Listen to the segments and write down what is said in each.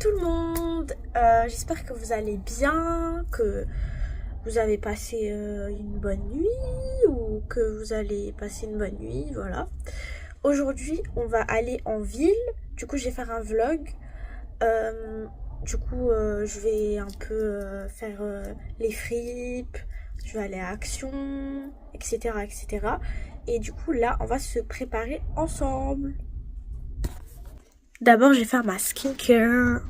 tout le monde, j'espère que vous allez bien, que vous avez passé une bonne nuit ou que vous allez passer une bonne nuit, voilà. Aujourd'hui, on va aller en ville, du coup je vais faire un vlog. Je vais un peu faire les fripes, je vais aller à Action, etc., etc. Et du coup là, on va se préparer ensemble. D'abord, je vais faire ma skincare.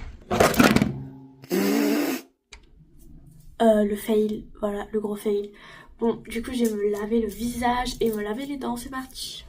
Le fail, voilà, le gros fail. Bon, du coup, je vais me laver le visage et me laver les dents, c'est parti.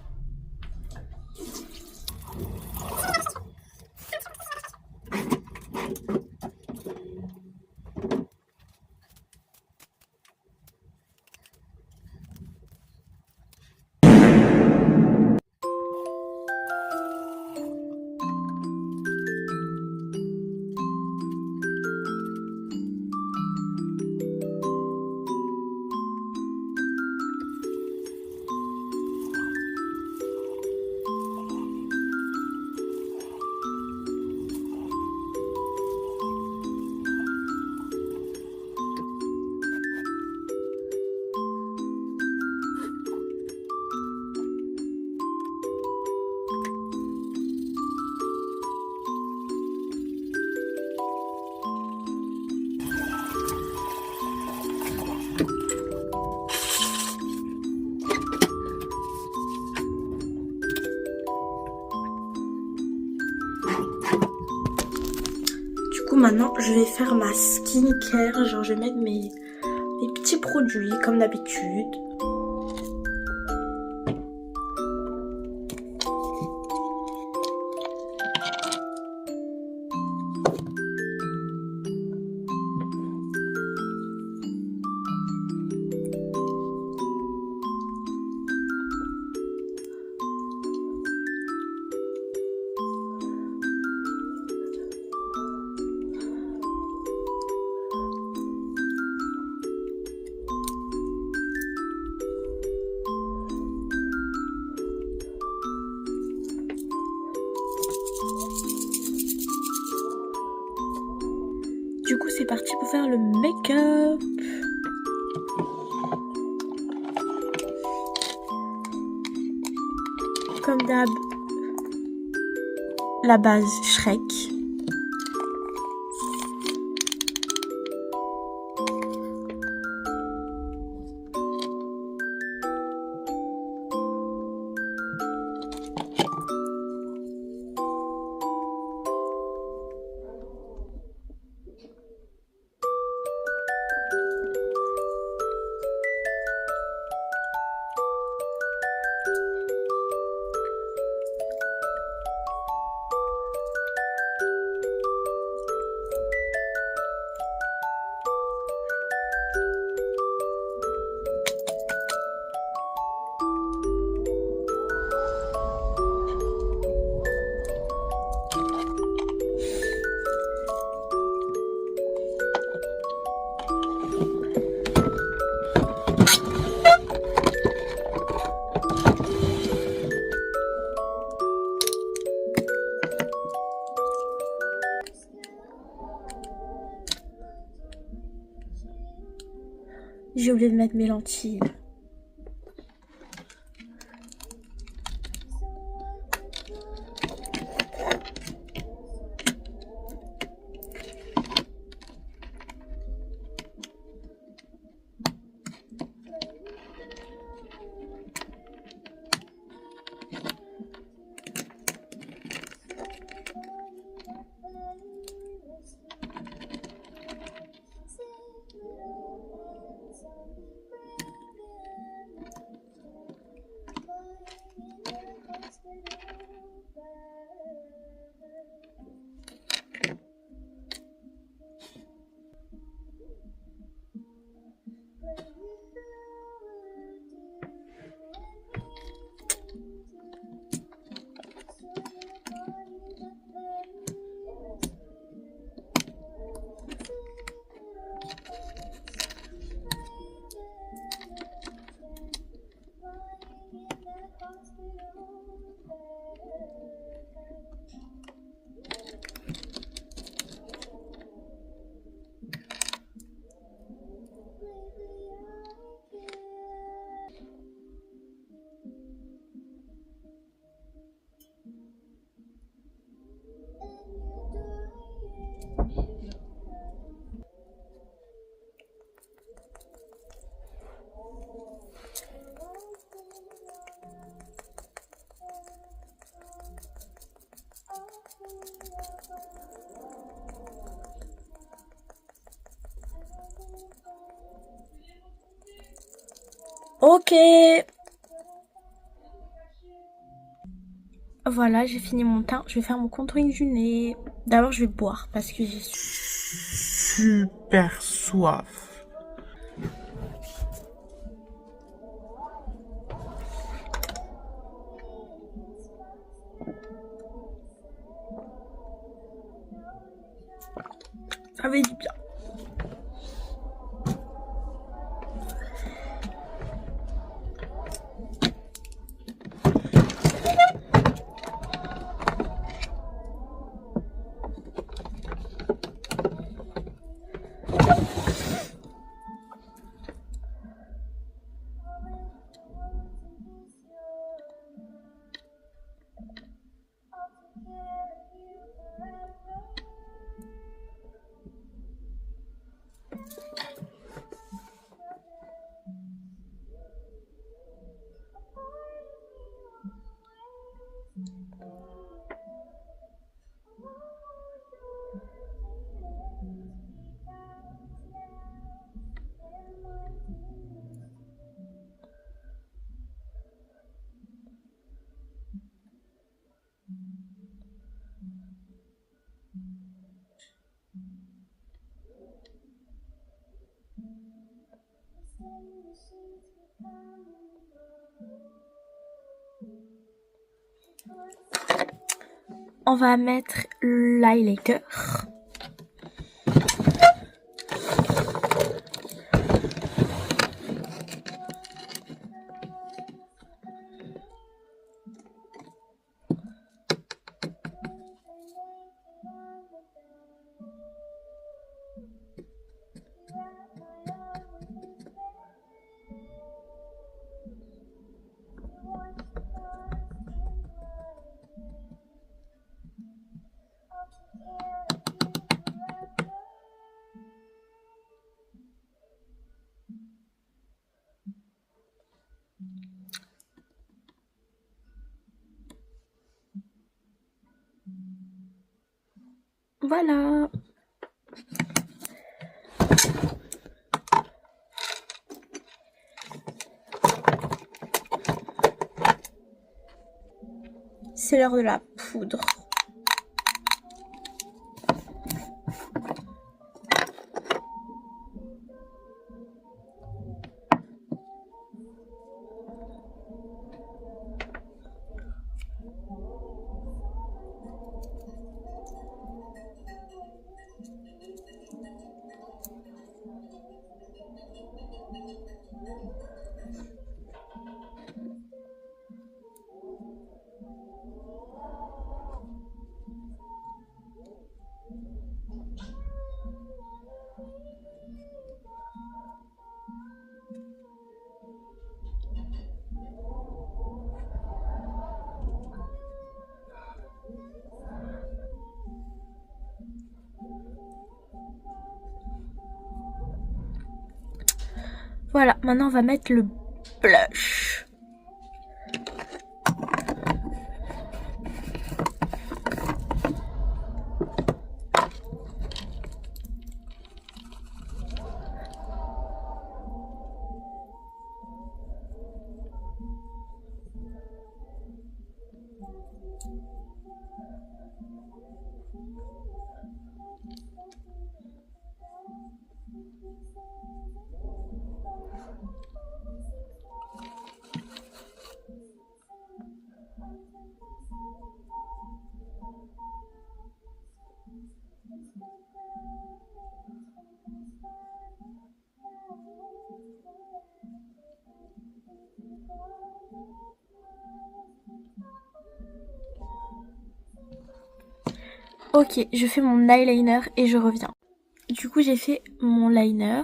Du coup, maintenant, je vais faire ma skincare. Genre, je vais mettre mes petits produits, comme d'habitude. Du coup, c'est parti pour faire le make-up. Comme d'hab, la base Shrek. J'ai oublié de mettre mes lentilles. Ok. Voilà, j'ai fini mon teint. Je vais faire mon contouring du nez. D'abord, je vais boire parce que j'ai super soif. Ça fait du bien. On va mettre l'highlighter. Voilà. C'est l'heure de la poudre. Voilà, maintenant on va mettre le blush. Ok, je fais mon eyeliner et je reviens. Du coup, j'ai fait mon liner.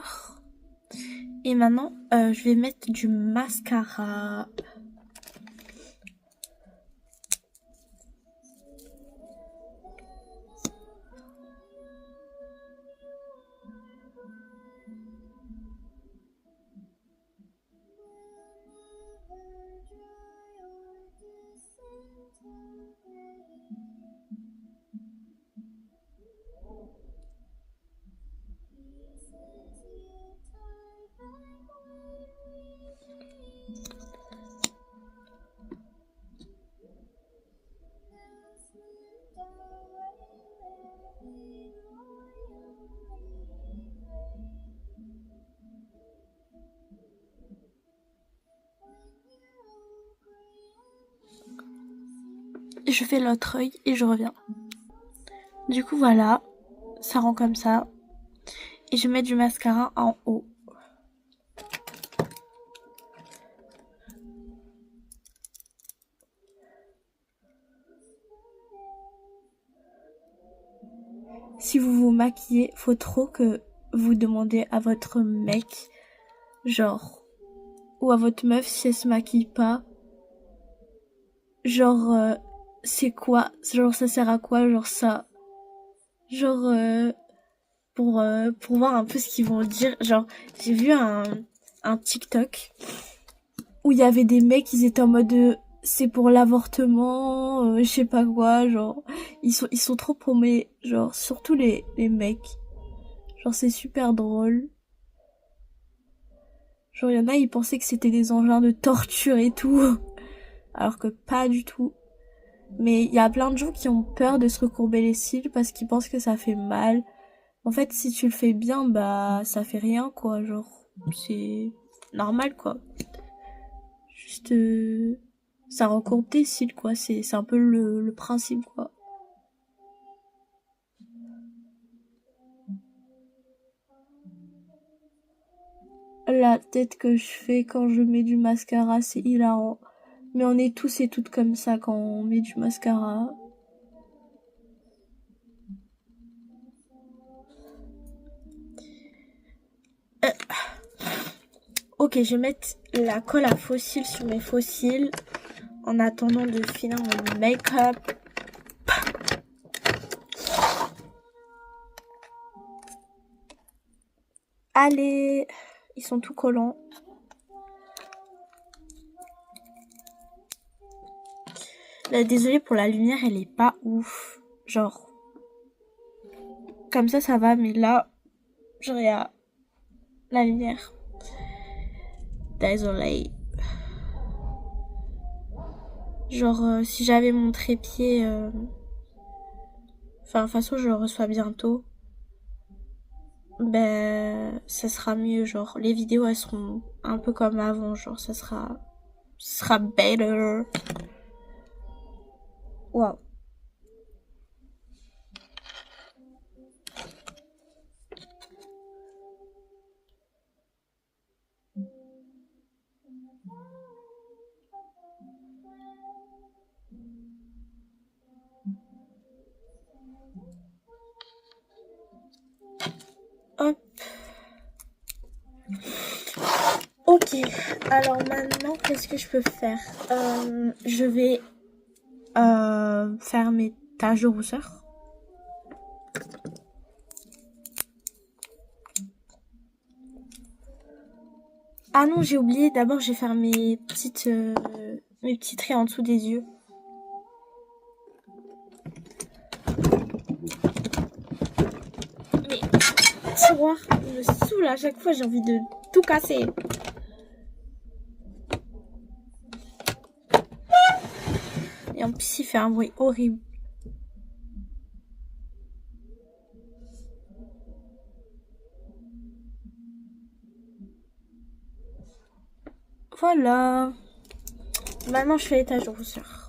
Et maintenant, je vais mettre du mascara. Je fais l'autre œil et je reviens. Du coup voilà, ça rend comme ça. Et je mets du mascara en haut. Si vous vous maquillez, faut trop que vous demandez à votre mec, genre, ou à votre meuf si elle se maquille pas, genre, c'est quoi, genre ça sert à quoi, genre ça, genre, pour voir un peu ce qu'ils vont dire. Genre, j'ai vu un TikTok où il y avait des mecs, ils étaient en mode c'est pour l'avortement, je sais pas quoi, genre ils sont trop paumés, genre surtout les mecs. Genre c'est super drôle. Genre il y en a, ils pensaient que c'était des engins de torture et tout, alors que pas du tout. Mais il y a plein de gens qui ont peur de se recourber les cils parce qu'ils pensent que ça fait mal. En fait, si tu le fais bien, bah ça fait rien quoi, genre c'est normal quoi. Juste ça recourbe tes cils quoi, c'est un peu le principe quoi. La tête que je fais quand je mets du mascara, c'est hilarant. Mais on est tous et toutes comme ça quand on met du mascara. Ok, je vais mettre la colle à faux cils sur mes faux cils en attendant de finir mon make-up. Allez, ils sont tout collants. Là, désolée pour la lumière, elle est pas ouf. Genre, comme ça va, mais là, genre, il y a la lumière. Désolée. Genre, si j'avais mon trépied... Enfin, de toute façon, je le reçois bientôt. Ben, ça sera mieux. Genre, les vidéos, elles seront un peu comme avant. Genre, ça sera better. Wow. Hop. Ok, alors maintenant, qu'est-ce que je peux faire? Je vais faire mes taches de rousseur. Ah non, j'ai oublié, d'abord je vais faire mes petits traits en dessous des yeux. Mais, tiroir, il me saoule à chaque fois, j'ai envie de tout casser. Et en plus, il fait un bruit horrible. Voilà. Maintenant, je fais les taches de rousseur.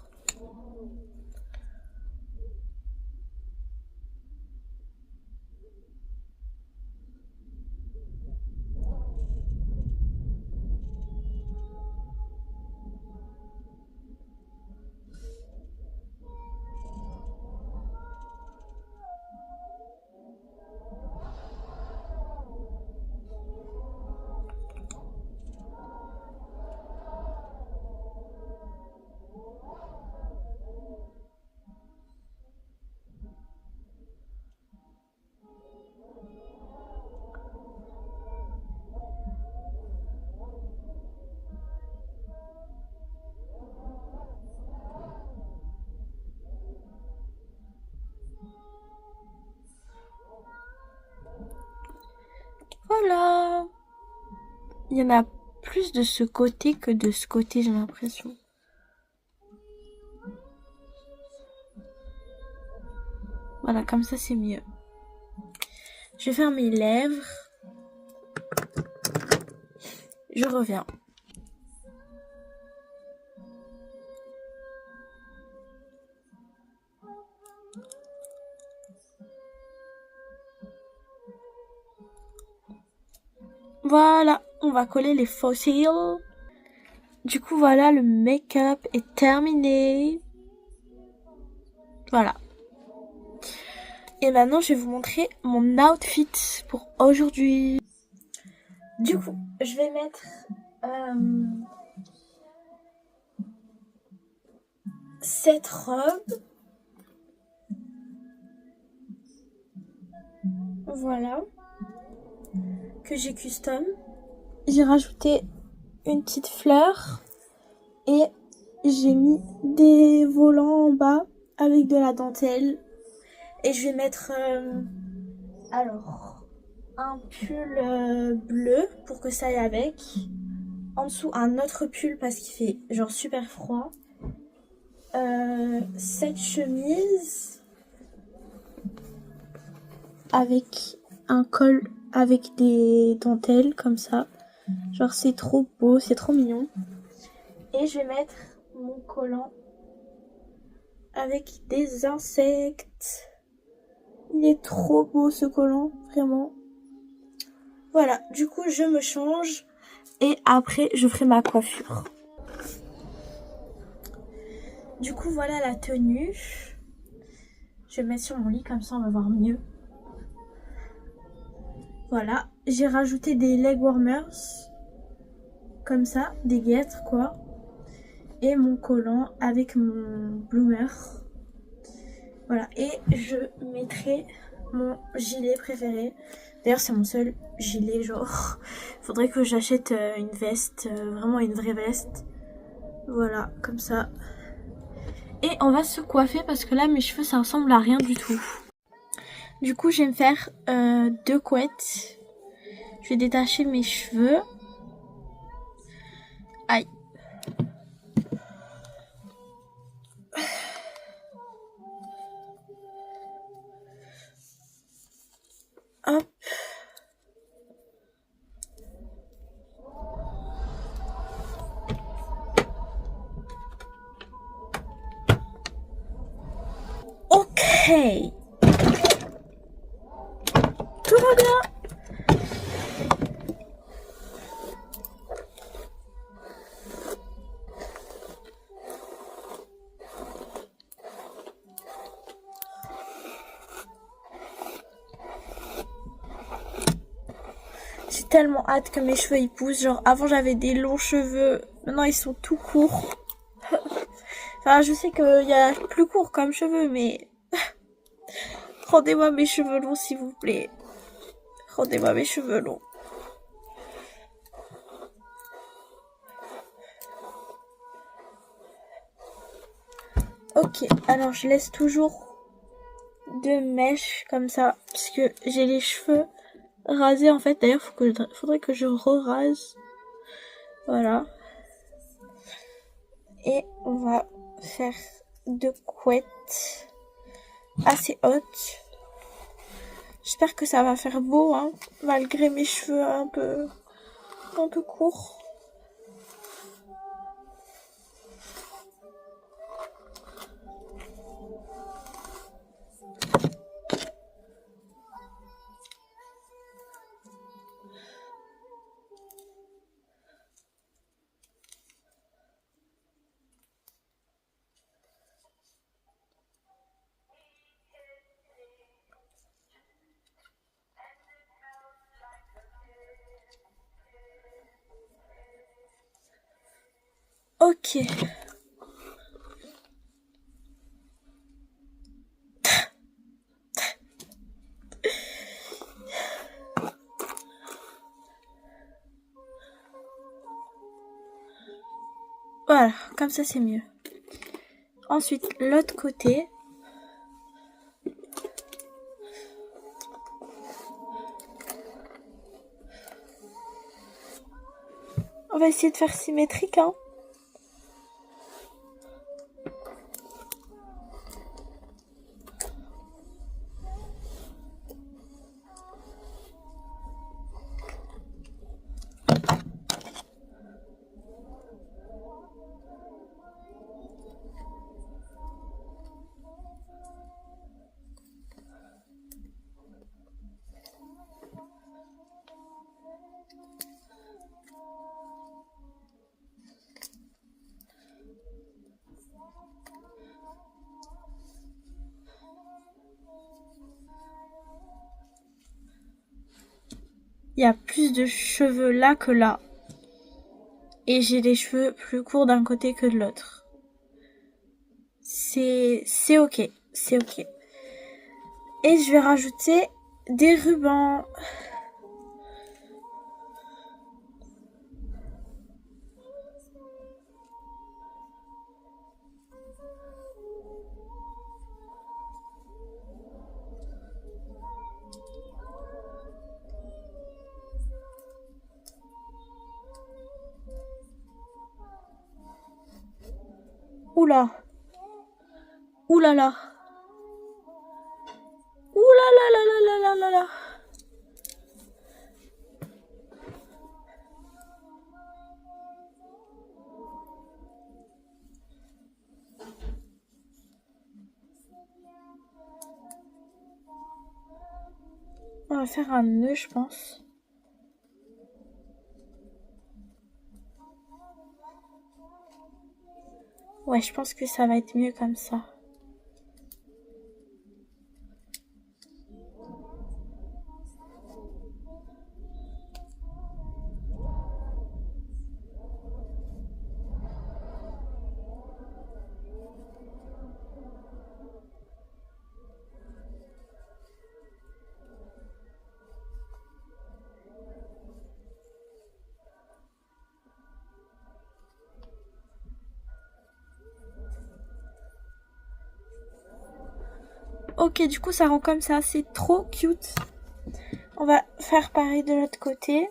Voilà. Il y en a plus de ce côté que de ce côté, j'ai l'impression. Voilà, comme ça c'est mieux. Je vais faire mes lèvres. Je reviens. Voilà, on va coller les fossiles. Du coup, voilà, le make-up est terminé. Voilà. Et maintenant, je vais vous montrer mon outfit pour aujourd'hui. Du coup, je vais mettre cette robe. Voilà. Que j'ai custom. J'ai rajouté une petite fleur. Et j'ai mis des volants en bas avec de la dentelle. Et je vais mettre alors un pull bleu pour que ça aille avec. En dessous un autre pull parce qu'il fait genre super froid. Cette chemise avec un col avec des dentelles comme ça. Genre c'est trop beau, c'est trop mignon. Et je vais mettre mon collant avec des insectes. Il est trop beau ce collant, vraiment. Voilà, du coup je me change et après je ferai ma coiffure. Du coup voilà la tenue. Je vais me mettre sur mon lit comme ça on va voir mieux. Voilà, j'ai rajouté des leg warmers. Comme ça, des guêtres quoi. Et mon collant avec mon bloomer. Voilà, et je mettrai mon gilet préféré. D'ailleurs, c'est mon seul gilet, genre. Faudrait que j'achète une veste, vraiment une vraie veste. Voilà, comme ça. Et on va se coiffer parce que là, mes cheveux, ça ressemble à rien du tout. Du coup, je vais me faire 2 couettes. Je vais détacher mes cheveux. Aïe. Hop. Ok. Tout va bien. J'ai tellement hâte que mes cheveux ils poussent. Genre avant j'avais des longs cheveux. Maintenant ils sont tout courts. Enfin je sais qu'il y a plus court comme cheveux mais... Rendez-moi mes cheveux longs s'il vous plaît. Rendez-moi mes cheveux longs. Ok, alors je laisse toujours 2 mèches comme ça. Parce que j'ai les cheveux rasés en fait. D'ailleurs faudrait que je re-rase. Voilà. Et on va faire 2 couettes assez hautes. J'espère que ça va faire beau, hein, malgré mes cheveux un peu courts. Ok. Voilà, comme ça c'est mieux. Ensuite, l'autre côté. On va essayer de faire symétrique, hein. Il y a plus de cheveux là que là. Et j'ai les cheveux plus courts d'un côté que de l'autre. C'est ok. C'est ok. Et je vais rajouter des rubans. Oula. Oula là. Oula là là là là là là là. On va faire un nœud, je pense. Ouais, je pense que ça va être mieux comme ça. Ok, du coup, ça rend comme ça. C'est trop cute. On va faire pareil de l'autre côté.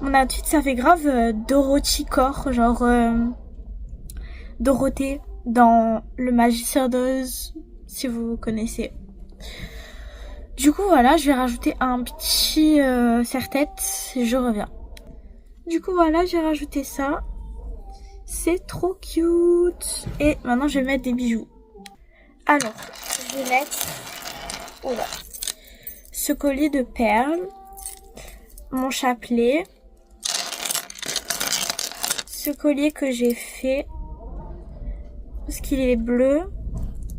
Mon outfit, ça fait grave Dorothy Core, genre Dorothée dans Le Magicien d'Oz, si vous connaissez. Du coup, voilà, je vais rajouter un petit serre-tête et je reviens. Du coup, voilà, j'ai rajouté ça. C'est trop cute. Et maintenant, je vais mettre des bijoux. Alors, je vais mettre ce collier de perles, mon chapelet, ce collier que j'ai fait parce qu'il est bleu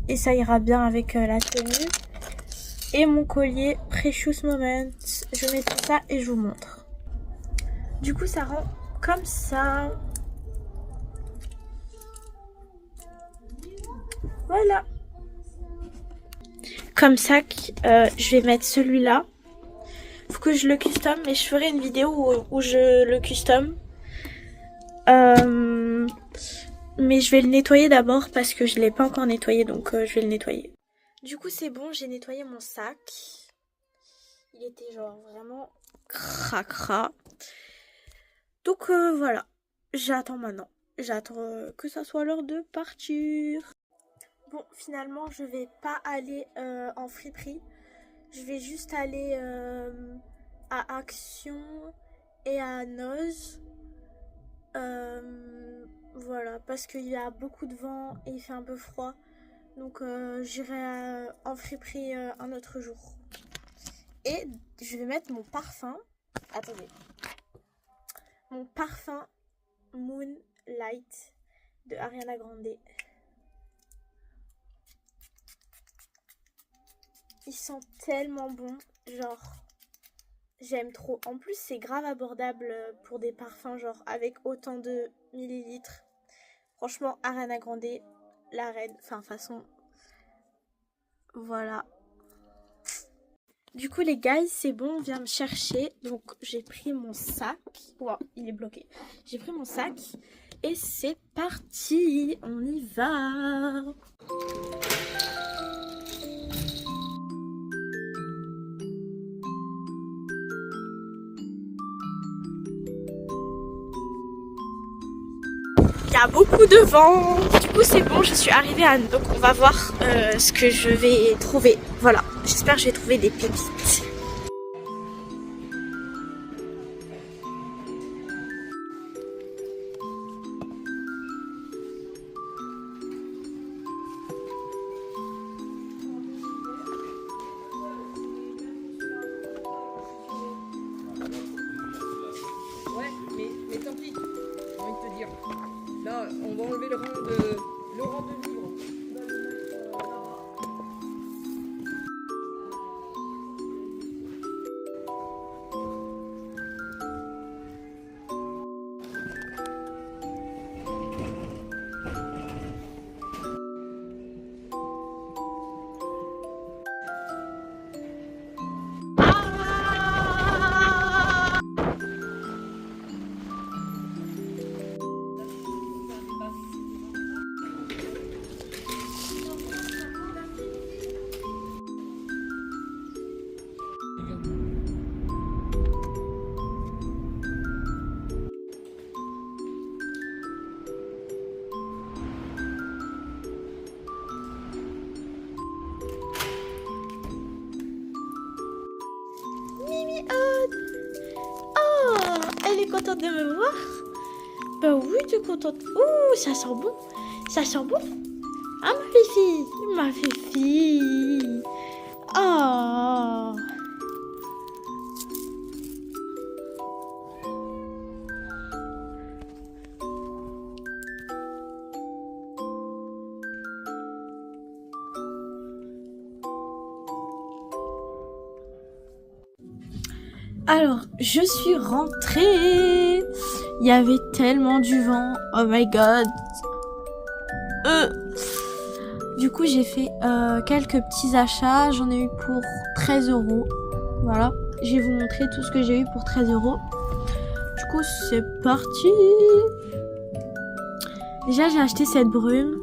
et ça ira bien avec la tenue, et mon collier Precious Moment. Je mets tout ça et je vous montre. Du coup, ça rend comme ça. Voilà. Comme ça, je vais mettre celui-là. Faut que je le custom, mais je ferai une vidéo où je le custom. Mais je vais le nettoyer d'abord parce que je l'ai pas encore nettoyé, donc je vais le nettoyer. Du coup, c'est bon, j'ai nettoyé mon sac. Il était genre vraiment cracra. Donc voilà, j'attends maintenant. J'attends que ça soit l'heure de partir. Bon, finalement, je vais pas aller en friperie. Je vais juste aller à Action et à Noz. Voilà, parce qu'il y a beaucoup de vent et il fait un peu froid. Donc j'irai en friperie un autre jour. Et je vais mettre mon parfum. Attendez. Mon parfum Moonlight de Ariana Grande. Il sent tellement bon. Genre, j'aime trop. En plus, c'est grave abordable pour des parfums, genre avec autant de millilitres. Franchement, Ariana Grande, la reine. Enfin, façon. Voilà. Du coup, les guys, c'est bon, on vient me chercher. Donc, j'ai pris mon sac. Wow, il est bloqué. J'ai pris mon sac. Et c'est parti. On y va. Il y a beaucoup de vent. Du coup c'est bon, je suis arrivée à Anne. Donc on va voir ce que je vais trouver. Voilà, j'espère que je vais trouver des pépites. Ouais, mais tant pis, j'ai envie de te dire. Là, on va enlever le rang de livres. On va le mettre là-bas. Oh, elle est contente de me voir. Bah oui, tu es contente. Ouh, ça sent bon. Ça sent bon. Ah, ma fifi. Ma fifi. Oh. Alors, je suis rentrée. Il y avait tellement du vent. Oh my god. Du coup, j'ai fait quelques petits achats. J'en ai eu pour 13 €. Voilà. Je vais vous montrer tout ce que j'ai eu pour 13 €. Du coup, c'est parti. Déjà, j'ai acheté cette brume.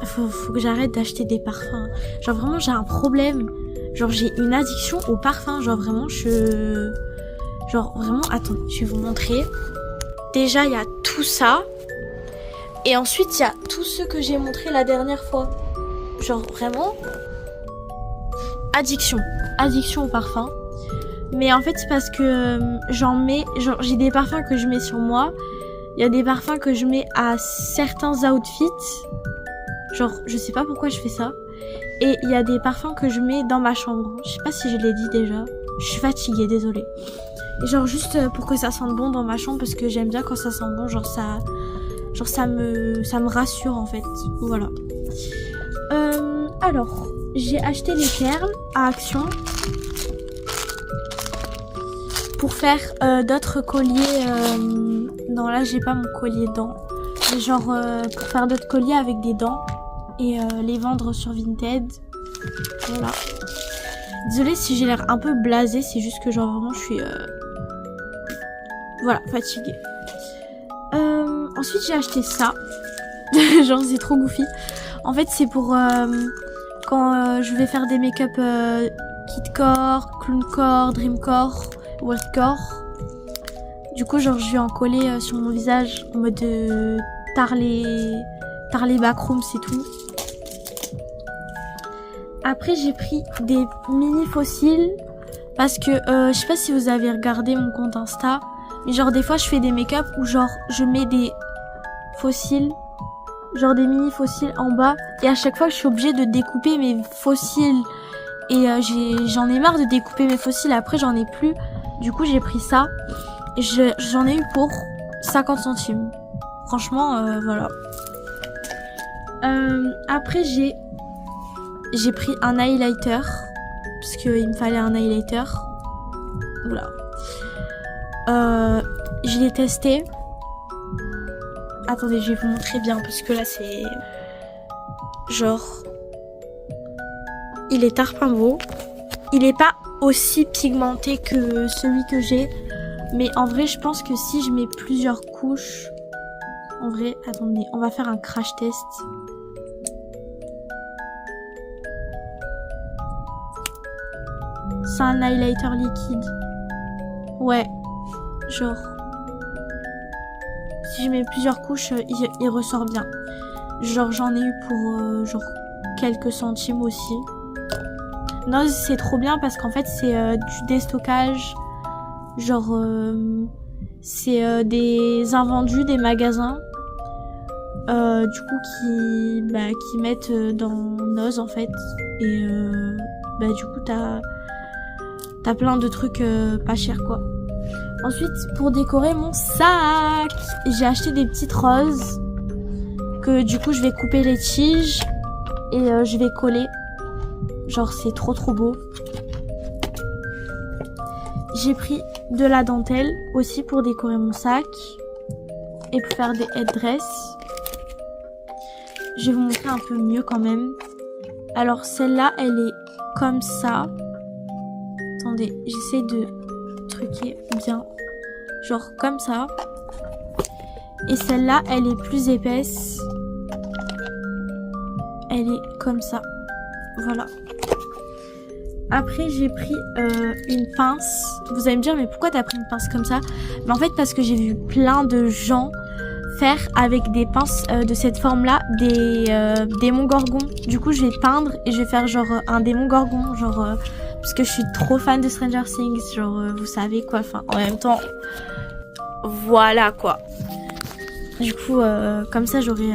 Faut que j'arrête d'acheter des parfums. Genre vraiment, j'ai un problème. Genre j'ai une addiction au parfum. Genre vraiment, attendez, je vais vous montrer. Déjà, il y a tout ça. Et ensuite, il y a tout ce que j'ai montré la dernière fois. Genre vraiment, addiction au parfum. Mais en fait, c'est parce que j'ai des parfums que je mets sur moi. Il y a des parfums que je mets à certains outfits. Genre, je sais pas pourquoi je fais ça. Et il y a des parfums que je mets dans ma chambre. Je sais pas si je l'ai dit déjà. Je suis fatiguée, désolée. Et genre juste pour que ça sente bon dans ma chambre, parce que j'aime bien quand ça sent bon. Genre ça me rassure en fait. Voilà. Alors, j'ai acheté les perles à Action pour faire d'autres colliers. Non, là j'ai pas mon collier dents. Mais genre pour faire d'autres colliers avec des dents et les vendre sur Vinted. Voilà. Désolée si j'ai l'air un peu blasée, c'est juste que genre vraiment je suis voilà, fatiguée. Ensuite j'ai acheté ça. Genre c'est trop goofy. En fait c'est pour quand je vais faire des make-up Kidcore, Clowncore, Dreamcore, Worldcore. Du coup genre je vais en coller sur mon visage en mode tard les backrooms et tout. Après j'ai pris des mini fossiles parce que je sais pas si vous avez regardé mon compte Insta, mais genre des fois je fais des make-up où genre je mets des fossiles, genre des mini fossiles en bas, et à chaque fois je suis obligée de découper mes fossiles et j'en ai marre de découper mes fossiles, après j'en ai plus. Du coup j'ai pris ça et j'en ai eu pour 50 centimes. Franchement voilà. Après j'ai pris un highlighter parce qu'il me fallait un highlighter. Voilà. Je l'ai testé. Attendez, je vais vous montrer bien parce que là c'est genre il est tarpin beau. Il est pas aussi pigmenté que celui que j'ai, mais en vrai je pense que si je mets plusieurs couches, en vrai, attendez, on va faire un crash test. C'est un highlighter liquide. Ouais, genre si je mets plusieurs couches, il ressort bien. Genre j'en ai eu pour genre quelques centimes aussi. Noz c'est trop bien parce qu'en fait c'est du déstockage. Genre c'est des invendus des magasins. Du coup qui mettent dans Noz en fait. Et du coup t'as plein de trucs pas chers quoi. Ensuite pour décorer mon sac, j'ai acheté des petites roses. Que du coup je vais couper les tiges et je vais coller. Genre c'est trop beau. J'ai pris de la dentelle aussi pour décorer mon sac et pour faire des headdress. Je vais vous montrer un peu mieux quand même. Alors celle-là elle est comme ça. Attendez, j'essaie de truquer bien. Genre comme ça. Et celle-là elle est plus épaisse. Elle est comme ça. Voilà. Après j'ai pris une pince. Vous allez me dire mais pourquoi t'as pris une pince comme ça? Mais en fait parce que j'ai vu plein de gens faire avec des pinces de cette forme là des démons gorgons. Du coup je vais peindre et je vais faire genre un démon gorgon. Genre parce que je suis trop fan de Stranger Things. Genre vous savez quoi. Enfin en même temps voilà quoi. Du coup comme ça j'aurai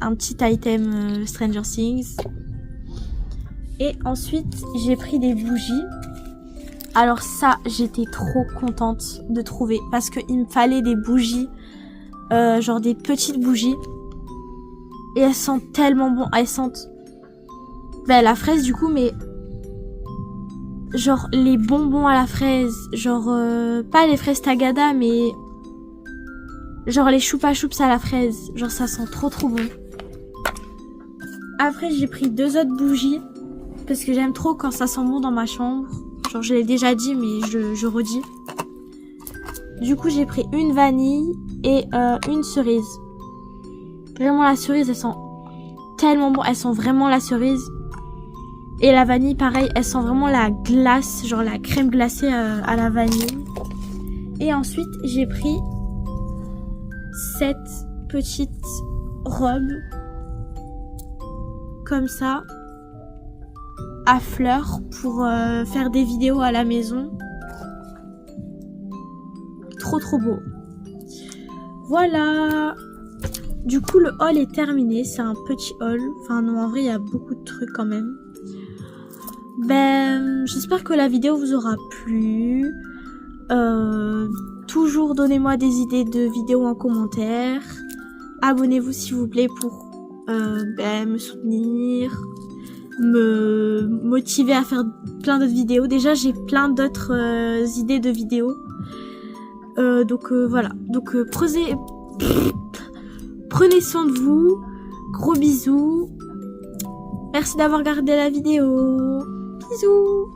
un petit item Stranger Things. Et ensuite j'ai pris des bougies. Alors ça j'étais trop contente de trouver parce qu'il me fallait des bougies genre des petites bougies et elles sentent tellement bon. Elles sentent la fraise du coup, mais genre les bonbons à la fraise, genre pas les fraises Tagada mais genre les choupa choups à la fraise. Genre ça sent trop bon. Après j'ai pris 2 autres bougies parce que j'aime trop quand ça sent bon dans ma chambre. Genre je l'ai déjà dit mais je redis. Du coup j'ai pris une vanille et une cerise. Vraiment la cerise elle sent tellement bon. Elle sent vraiment la cerise. Et la vanille pareil, elle sent vraiment la glace. Genre la crème glacée à la vanille. Et ensuite j'ai pris cette petite robe. Comme ça. À fleurs pour faire des vidéos à la maison. Trop beau. Voilà. Du coup le haul est terminé. C'est un petit haul. Enfin non en vrai il y a beaucoup de trucs quand même. J'espère que la vidéo vous aura plu. Toujours donnez-moi des idées de vidéos en commentaire. Abonnez-vous s'il vous plaît pour me soutenir. Me motiver à faire plein d'autres vidéos. Déjà j'ai plein d'autres idées de vidéos. Donc voilà. Donc prenez soin de vous. Gros bisous. Merci d'avoir regardé la vidéo. Bisous.